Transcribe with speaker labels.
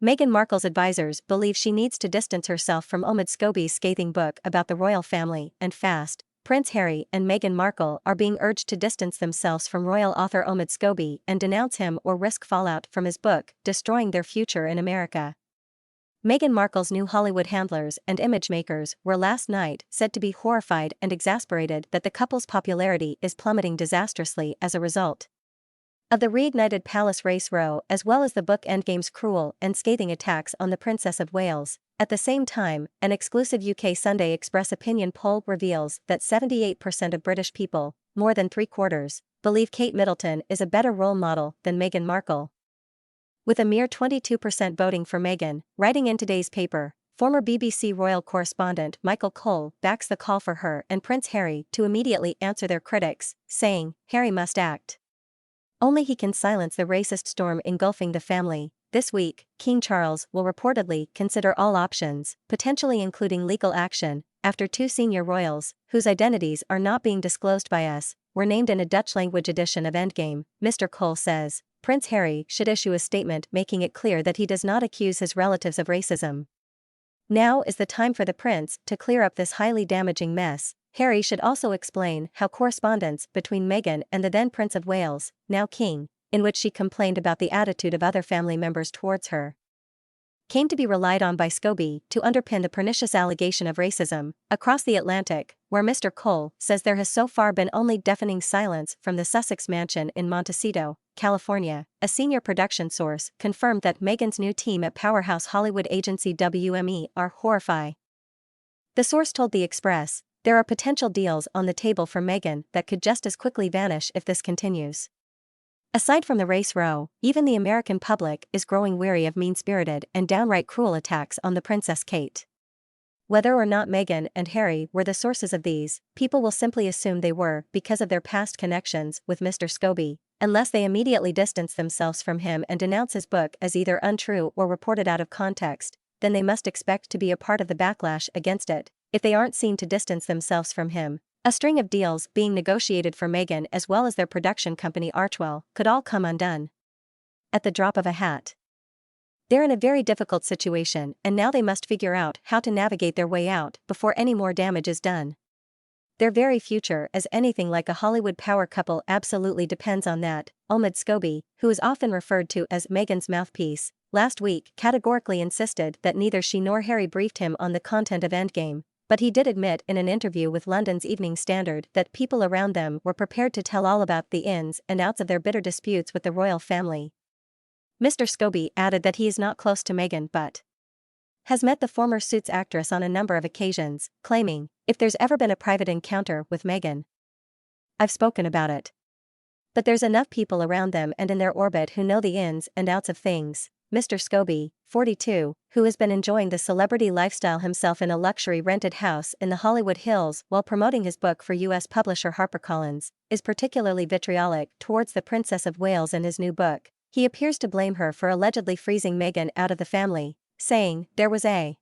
Speaker 1: Meghan Markle's advisors believe she needs to distance herself from Omid Scobie's scathing book about the royal family, and fast. Prince Harry and Meghan Markle are being urged to distance themselves from royal author Omid Scobie and denounce him or risk fallout from his book, destroying their future in America. Meghan Markle's new Hollywood handlers and image makers were last night said to be horrified and exasperated that the couple's popularity is plummeting disastrously as a result of the reignited palace race row, as well as the book Endgame's cruel and scathing attacks on the Princess of Wales. At the same time, an exclusive UK Sunday Express opinion poll reveals that 78% of British people, more than three-quarters, believe Kate Middleton is a better role model than Meghan Markle, with a mere 22% voting for Meghan. Writing in today's paper, former BBC royal correspondent Michael Cole backs the call for her and Prince Harry to immediately answer their critics, saying, "Harry must act. Only he can silence the racist storm engulfing the family." This week, King Charles will reportedly consider all options, potentially including legal action, after two senior royals, whose identities are not being disclosed by us, were named in a Dutch-language edition of Endgame. Mr. Cole says, Prince Harry should issue a statement making it clear that he does not accuse his relatives of racism. Now is the time for the prince to clear up this highly damaging mess. Harry should also explain how correspondence between Meghan and the then Prince of Wales, now King, in which she complained about the attitude of other family members towards her, came to be relied on by Scobie to underpin the pernicious allegation of racism. Across the Atlantic, where Mr. Cole says there has so far been only deafening silence from the Sussex mansion in Montecito, California, a senior production source confirmed that Meghan's new team at powerhouse Hollywood agency WME are horrified. The source told The Express, "There are potential deals on the table for Meghan that could just as quickly vanish if this continues." Aside from the race row, even the American public is growing weary of mean-spirited and downright cruel attacks on the Princess Kate. Whether or not Meghan and Harry were the sources of these, people will simply assume they were because of their past connections with Mr. Scobie, unless they immediately distance themselves from him and denounce his book as either untrue or reported out of context. Then they must expect to be a part of the backlash against it, if they aren't seen to distance themselves from him. A string of deals being negotiated for Meghan as well as their production company Archwell could all come undone at the drop of a hat. They're in a very difficult situation, and now they must figure out how to navigate their way out before any more damage is done. Their very future as anything like a Hollywood power couple absolutely depends on that. Omid Scobie, who is often referred to as Meghan's mouthpiece, last week categorically insisted that neither she nor Harry briefed him on the content of Endgame, but he did admit in an interview with London's Evening Standard that people around them were prepared to tell all about the ins and outs of their bitter disputes with the royal family. Mr. Scobie added that he is not close to Meghan but has met the former Suits actress on a number of occasions, claiming, "If there's ever been a private encounter with Meghan, I've spoken about it. But there's enough people around them and in their orbit who know the ins and outs of things." Mr. Scobie, 42, who has been enjoying the celebrity lifestyle himself in a luxury rented house in the Hollywood Hills while promoting his book for U.S. publisher HarperCollins, is particularly vitriolic towards the Princess of Wales and his new book. He appears to blame her for allegedly freezing Meghan out of the family, saying, "There was a